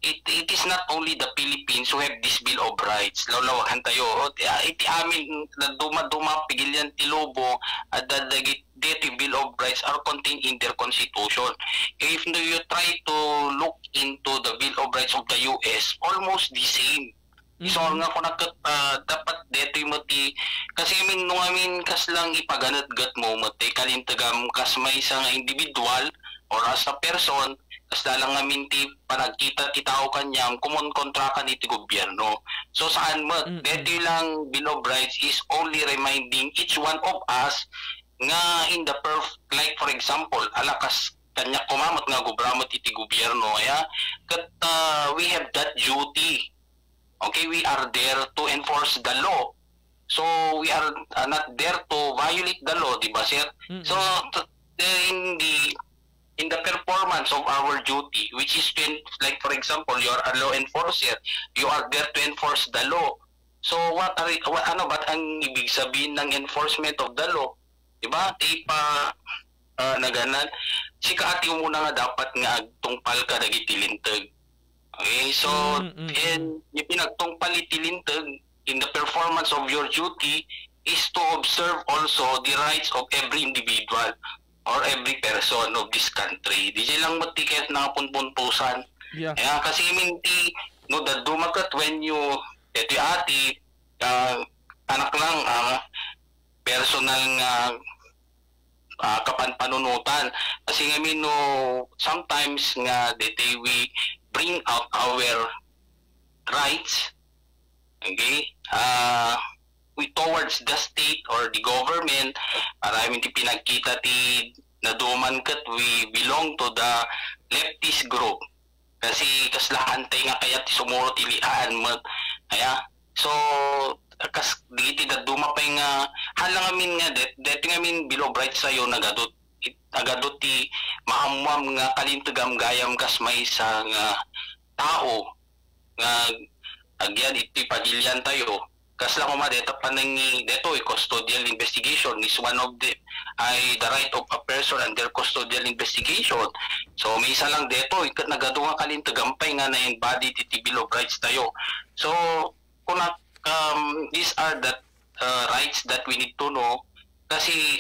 it is not only the Philippines who have this Bill of Rights. Lawlawahan tayo. Iti amin na duma-duma pigilyan ti Lobo at dagiti Bill of Rights are contained in their constitution. If you try to look into the Bill of Rights of the US, almost the same. So nga ko dapat dito mo ti kasi nung kas lang ipaganat-gat mo mati kalintagam kas may isang individual or as a person kas dalang ngamin ti panagkita ti tao kanyang kumonkontra ka ni ti gobyerno. So saan mo dito lang Bill of Rights is only reminding each one of us nga in the like for example alakas kanya kumamot nga gobramot iti gobyerno we have that duty. Okay, we are there to enforce the law. So we are not there to violate the law, di ba, sir? So in the performance of our duty, which is like for example, you are a law enforcer, you are there to enforce the law. So ba't ang ibig sabihin ng enforcement of the law? Di ba? Naganan. Sikaati mo muna nga dapat nga agtungpal ka dagiti lintag. Okay, so and yung pinagtungpal itilintag in the performance of your duty is to observe also the rights of every individual or every person of this country. Di lang matiket na punpuntusan. Yeah. Kasi minti no dumagat when you ati anak lang personal nga kapanpanunutan. Kasi nga no sometimes nga we bring out our rights, okay, towards the state or the government. Maraming ti pinagkita ti naduman kat we belong to the leftist group. Kasi kaslahantay nga kaya ti sumuro ti liaan mo. So kas diti daduma pa nga halang amin nga deti ngamin Bill of Rights sayo nagadot ti maamwam nga kalintagam gayam kas may isang tao nga agyan iti pagilyan tayo kas lang deta panangi deto custodial investigation is one of the the right of a person under custodial investigation. So may isa lang deto nagado nga kalintagampay nga na-embody iti Bill of Rights tayo. So kung these are the rights that we need to know kasi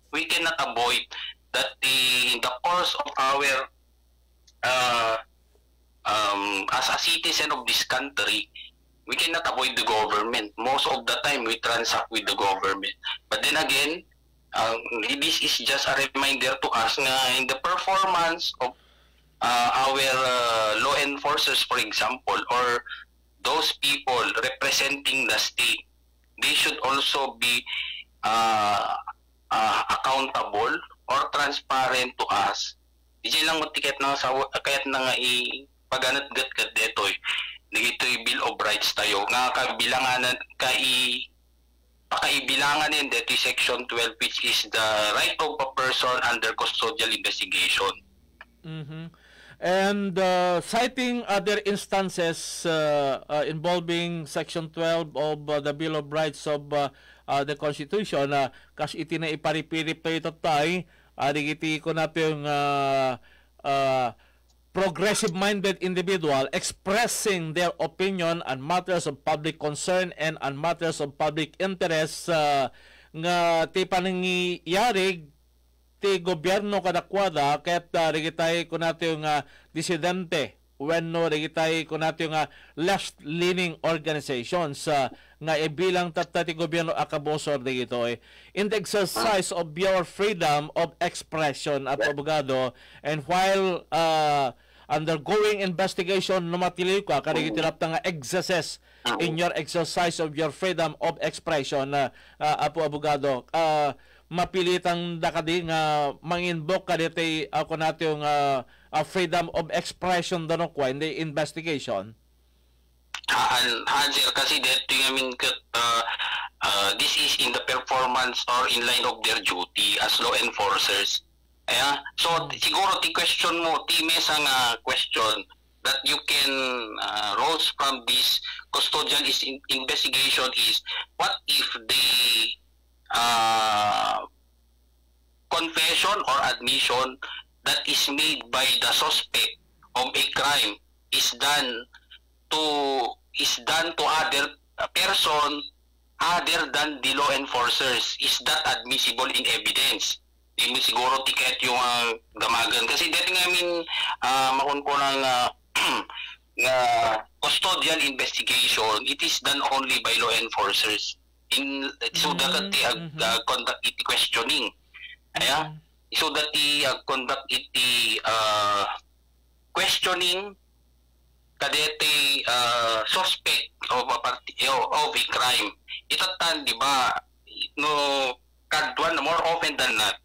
we cannot avoid that in the course of our as a citizen of this country, we cannot avoid the government. Most of the time, we transact with the government. But then again, this is just a reminder to us na in the performance of our law enforcers, for example, or those people representing the state, they should also be accountable or transparent to us. Di lang mo tiket na sa kayat na nga paganat-gat detoy. Dito'y Bill of Rights tayo nga kabilangan pakaibilangan din dito section 12 which is the right of a person under custodial investigation. And citing other instances involving section 12 of the Bill of Rights of the Constitution kas iti na iparipirip pa ito tayo digiti ko natin yung progressive-minded individual expressing their opinion on matters of public concern and on matters of public interest nga ti panangyayari ti gobyerno kadakwada ket rigitay ko natin yung disidente when no rigitay ko natin yung left-leaning organizations nga ibilang tatati gobyerno akabosor digito in the exercise of your freedom of expression at abogado and while undergoing investigation numatili ka karigitilap nga excesses in your exercise of your freedom of expression apo abogado mapilitang dakadi nga manginbok kaditi ako natin freedom of expression doon ko in the investigation. Sir, kasi dito yung this is in the performance or in line of their duty as law enforcers. So siguro ti question mo, ti mesa nga question that you can rose from this custodial investigation is what if the confession or admission that is made by the suspect of a crime is done to other person other than the law enforcers, is that admissible in evidence? Di mo siguro tiket yung damagan. Kasi dati nga makon ko ng custodial investigation, it is done only by law enforcers. So that they conduct it questioning. So that they conduct it questioning kadete suspect of a crime. Itatan, di ba, no, kadwan more often than not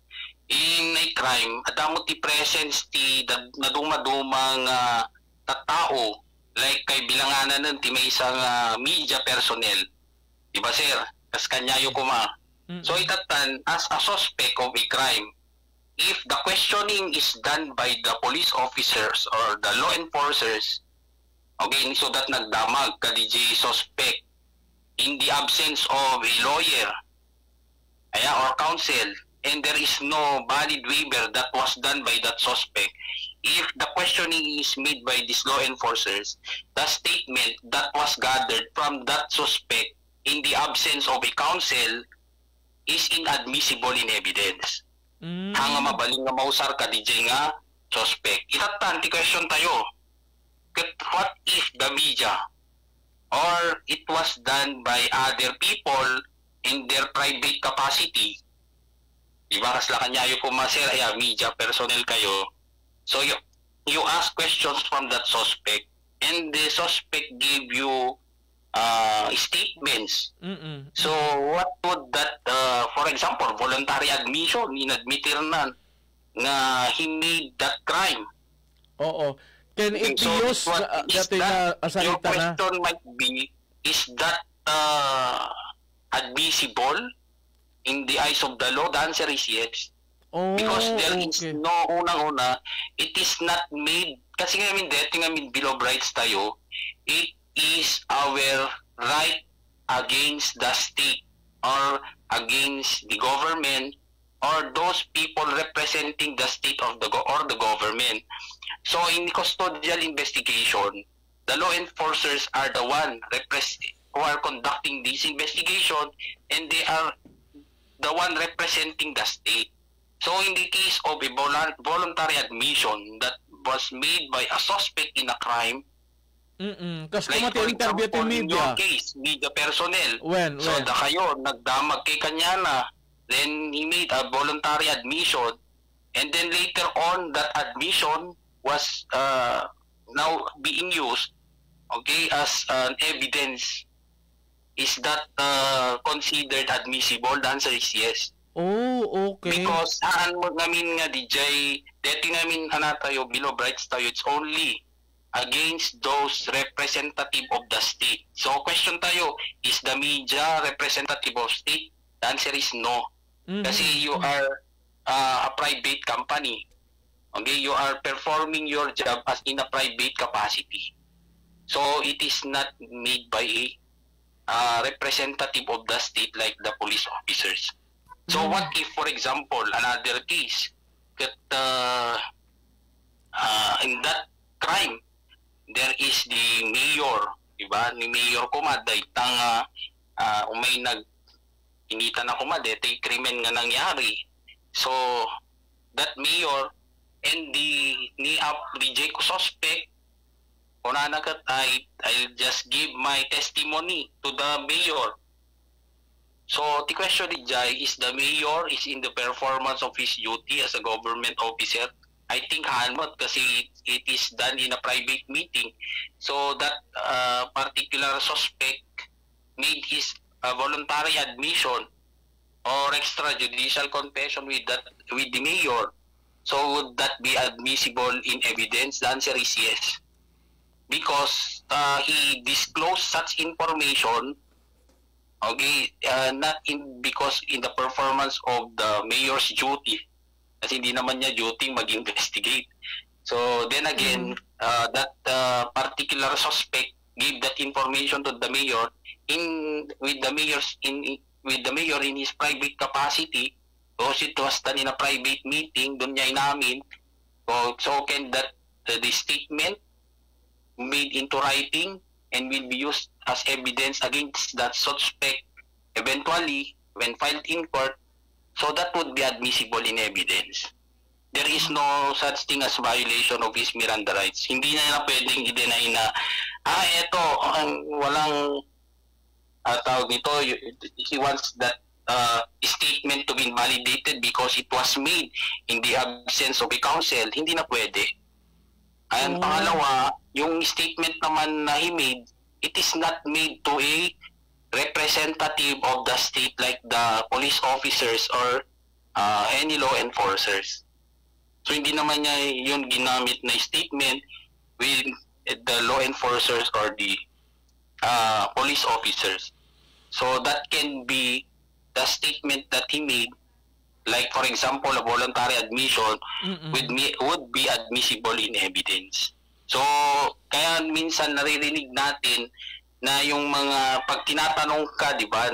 in a crime, adamo ti presence ti naduma-dumang tao, like kay bilanganan nun ti may isang media personnel, di ba sir? Kas kanyayo kuma. So itatan, as a suspect of a crime, if the questioning is done by the police officers or the law enforcers, okay, so that nagdamag ka DJ suspect in the absence of a lawyer or counsel, and there is no valid waiver that was done by that suspect, if the questioning is made by these law enforcers, the statement that was gathered from that suspect in the absence of a counsel is inadmissible in evidence. Hanga mabaling nga mausar ka DJ nga suspect. Itatan, ti question tayo. What if the media or it was done by other people in their private capacity? Diba kasla kanyayo po sir, media personnel kayo. So you ask questions from that suspect and the suspect give you statements. So what would that, for example, voluntary admission, inadmitir na he made that crime. Oo. Can it be used your question might be, is that admissible in the eyes of the law? The answer is yes. Because there is no, unang-una, it is not made, kasi nga Bill of Rights tayo, it is our right against the state or against the government or those people representing the state of the government. So in custodial investigation, the law enforcers are the one who are conducting this investigation, and they are the one representing the state. So in the case of a voluntary admission that was made by a suspect in a crime, Kasi like for example, in your case, media personnel, so da kayo, nagdamag kay kanya then he made a voluntary admission, and then later on, that admission was now being used, okay, as an evidence. Is that considered admissible? The answer is yes. Oh, okay. Because namin nga DJ, dati namin tayo, Bill of Rights tayo, it's only against those representative of the state. So question tayo, is the media representative of state? The answer is no. Kasi you are a private company. Okay, you are performing your job as in a private capacity. So it is not made by a representative of the state like the police officers. So what if, for example, another case that in that crime, there is the mayor, diba? Ni mayor kumaday tang umay inita na kumade, tay krimen nga nangyari. So that mayor and the reject suspect, I'll just give my testimony to the mayor. So the question is the mayor is in the performance of his duty as a government officer. I think hanmot kasi it is done in a private meeting. So that particular suspect made his voluntary admission or extrajudicial confession with the mayor. So would that be admissible in evidence? The answer is yes. Because he disclosed such information, okay, not because in the performance of the mayor's duty. Kasi hindi naman niya duty mag-investigate. So then again, that particular suspect gave that information to the mayor with the mayor in his private capacity, because it was done in a private meeting, doon niya inamin. So can that the statement made into writing and will be used as evidence against that suspect eventually when filed in court, so that would be admissible in evidence. There is no such thing as violation of his Miranda rights. Hindi na pwedeng i-deny na, eto, walang tawag nito, he wants that statement to be invalidated because it was made in the absence of a counsel. Hindi na pwede. And pangalawa, yung statement naman na he made, it is not made to a representative of the state like the police officers or any law enforcers. So hindi naman niya yun ginamit na statement with the law enforcers or the police officers. So that can be the statement that he made, like for example a voluntary admission would be admissible in evidence. So kaya minsan naririnig natin na yung mga pag tinatanong ka, di ba,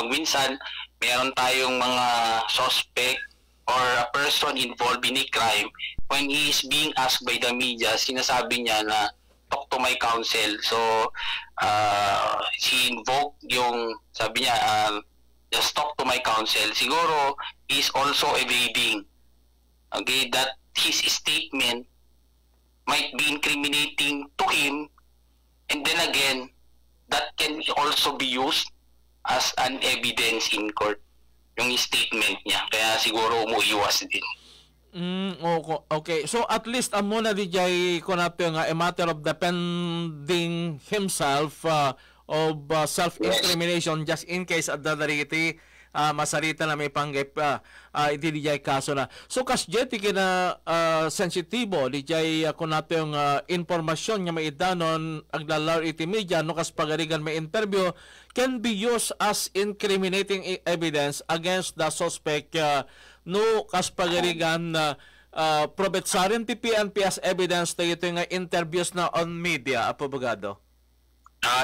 minsan meron tayong mga suspect or a person involved in a crime, when he is being asked by the media, sinasabi niya na talk to my counsel. So he invoked yung sabi niya just talk to my counsel. Siguro he is also evading, okay, that his statement might be incriminating to him. And then again, that can also be used as an evidence in court, yung statement niya. Kaya siguro umuiwas din. Okay. So at least muna DJ ko natin nga a matter of defending himself of self-incrimination just in case at dadariti masarita na may panggap iti DJ kaso na. So kasjeti kina sensitibo DJ ko natin informasyon nga may idanon aglalar iti media no kas pagarigan may interview can be used as incriminating evidence against the suspect no kas pagarigan probetsarin ti PNP as evidence tayo ito nga interviews na on media, apobogado.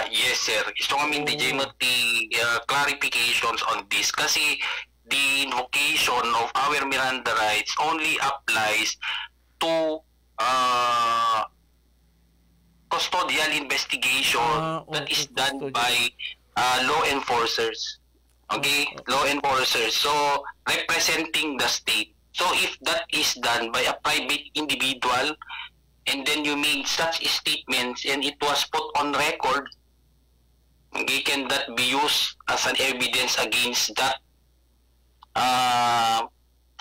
Yes, sir. Gusto kami DJ mati clarifications on this kasi the invocation of our Miranda rights only applies to custodial investigation that is done by law enforcers. Okay? Law enforcers. So, representing the state. So, if that is done by a private individual, and then you made such statements and it was put on record, okay, can that be used as an evidence against that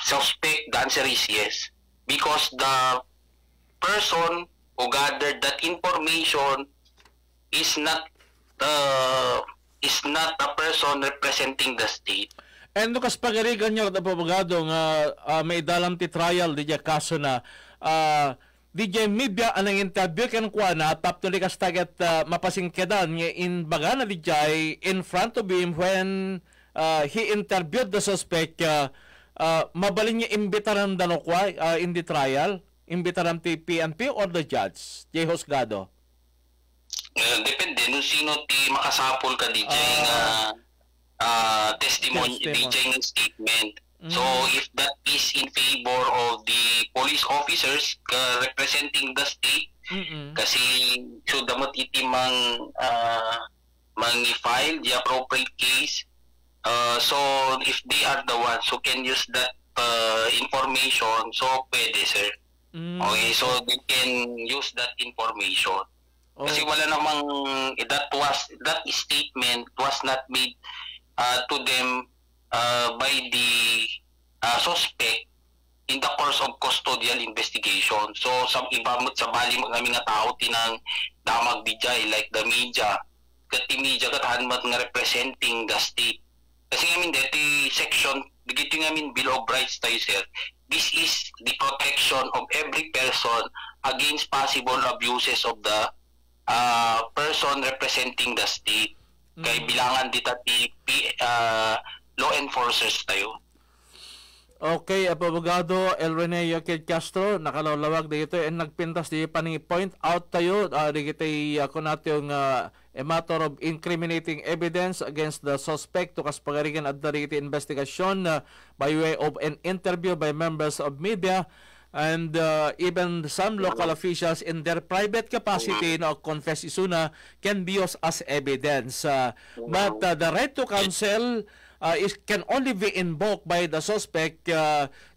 suspect? The answer is yes. Because the person who gathered that information is not a person representing the state. And lukas pagarigan nyo, abogado, nga may dalam ti trial, DJ kaso na, DJ media anang interview kan kuha na tap to likas tagat mapasingkedan nga in baga na DJ in front of him when he interviewed the suspect mabalin niya imbitaran dano kuha in the trial, imbitaran ti PNP or the judge, J. Hosgado? Depende no sino ti makasapol ka DJ nga testimony, DJ ng statement. So if that is in favor of the police officers representing the state, kasi should the matitimang file the appropriate case, so if they are the ones who can use that information, so pwede, sir. Okay, so they can use that information. Kasi wala namang that statement was not made to them by the suspect in the course of custodial investigation. So sa iba mo sa bali mga tao tinang damag dijay like the media, kati media katahan mat nga representing the state. Kasi ngamin deti section dito ngamin Bill of Rights tayo, sir. This is the protection of every person against possible abuses of the person representing the state. Kay bilangan dita law enforcers tayo. Okay, abogado El Rene Yoquid Castro, nakalawag dito and nagpintas di pani-point out tayo di kitay ako natin a matter of incriminating evidence against the suspect to kaspagarigan at dariti investigation by way of an interview by members of media and even some local officials in their private capacity confess isuna can be used as evidence. But the right to counsel can only be invoked by the suspect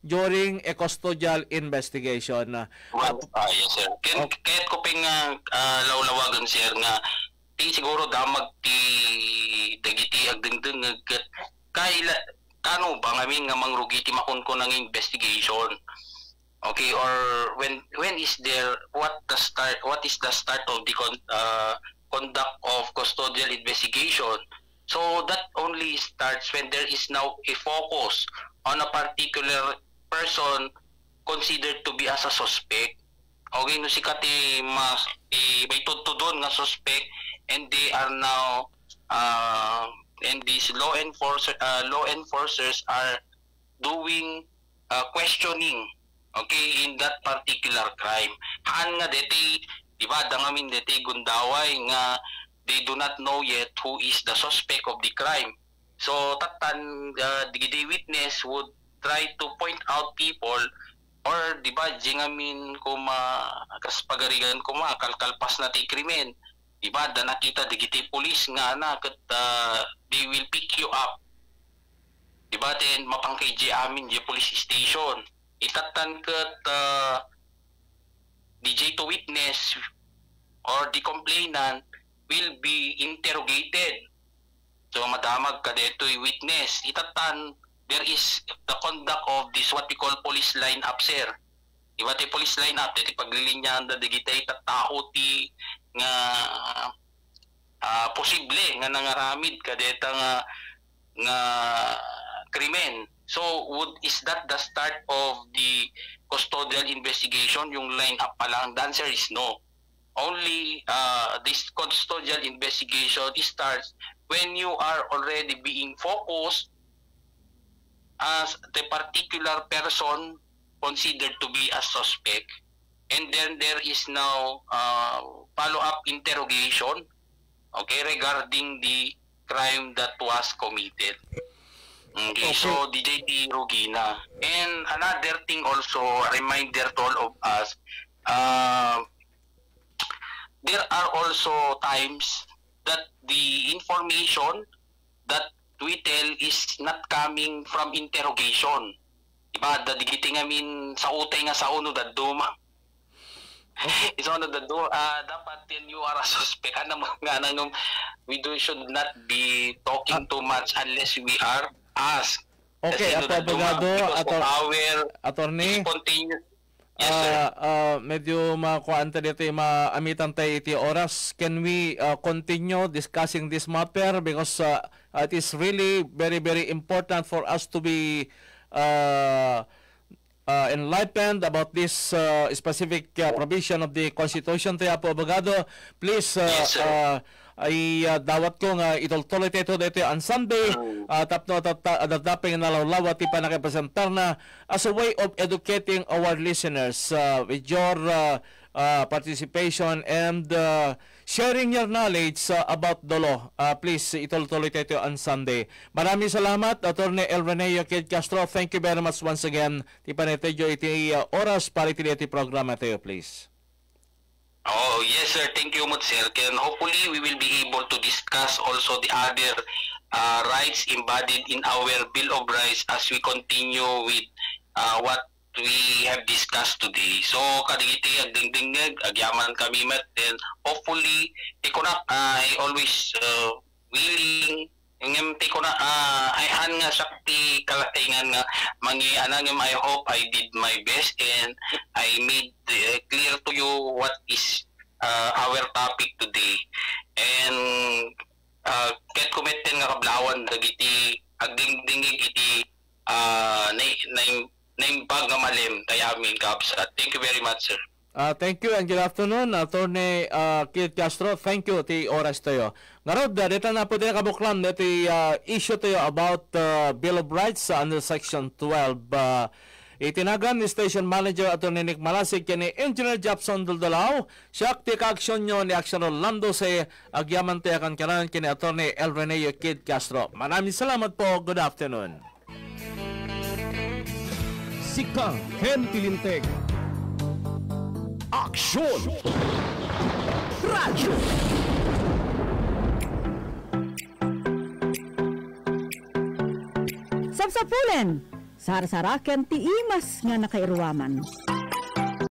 during a custodial investigation. Yes, sir. Kahit ko ping lawlawagan, sir, nga siguro damag ti dagiti agdengdeng kaila kano ba ngamin nga mangrugi ti makon ko ng investigation. Okay, or when is there what is the start of the conduct of custodial investigation? So that only starts when there is now a focus on a particular person considered to be as a suspect. Okay, no sikati may tudtudon nga suspect, and they are now and these law enforcers are doing questioning, okay, in that particular crime. Haan nga deti, diba, dangamin deti gundaway nga they do not know yet who is the suspect of the crime. So tatan the witness would try to point out people, or diba jingamin kuma kaspagarigan kuma kalkalpas na ti krimen, diba da nakita digiti police nga na kat they will pick you up, diba, then mapangkay di amin di police station itatan kat DJ to witness or the complainant will be interrogated. So madamag ka deto'y witness itatan, there is the conduct of this what we call police line-up, sir. Diba ti police line-up, ti paglilinyan da digitay tao ti nga posible nga nangaramid kadeta nga krimen. So is that the start of the custodial investigation, yung line-up pa lang? The answer is no. Only this custodial investigation starts when you are already being focused as the particular person considered to be a suspect, and then there is now follow-up interrogation, okay, regarding the crime that was committed. Okay, so DJ Rugina. And another thing also, a reminder to all of us, there are also times that the information that we tell is not coming from interrogation. Diba, dadigiti ngamin sa utay nga sa uno da duma. Is one of the dapat then you are a suspect. We should not be talking too much unless we are asked. Okay, abogado, attorney. Yes, sir. Medyo makuanta dito maamitan tayo iti oras. Can we continue discussing this matter, because it is really very, very important for us to be enlightened about this specific provision of the Constitution. Tayo po, abogado, please, yes, ay dawat ko nga itultuloy tayo dito on Sunday, tapno tataping nalawlaw at ipa nakipresentar na as a way of educating our listeners with your participation and sharing your knowledge about the law. Please, itultuloy tayo on Sunday. Maraming salamat, Attorney Elreneo Kid Castro. Thank you very much once again. Tipa na tayo iti oras para iti programa tayo, please. Oh, yes, sir. Thank you much, sir. And hopefully, we will be able to discuss also the other rights embodied in our Bill of Rights as we continue with what we have discussed today. So, kadigiti agdingdingeg, agyaman kami met, and hopefully, I always willing ko na ay nga sakti kalatingan nga mangianang I hope I did my best and I made clear to you what is our topic today. And ket kumeten nga kablawan dagiti agdingdingig iti naimbag nga malem tayamin kapsat. Thank you very much, sir. Thank you and good afternoon, Attorney Kid Castro. Thank you ti oras tayo. Ngarod, dito na po tayo kabuklan iti issue tayo about Bill of Rights under Section 12. Itinagan ni Station Manager Attorney Nick Malasig kini Engineer Japson Duldalaw. Siya ti ka-aksyon nyo ni Action Orlando sa agyaman tayo kan kanan kini Attorney Elreneo Kid Castro. Maraming salamat po. Good afternoon. Sika Ken Tilinteg. Aksyon! Radyo! Sabsapulen! Sar-saraken ti imas nga nakairuaman.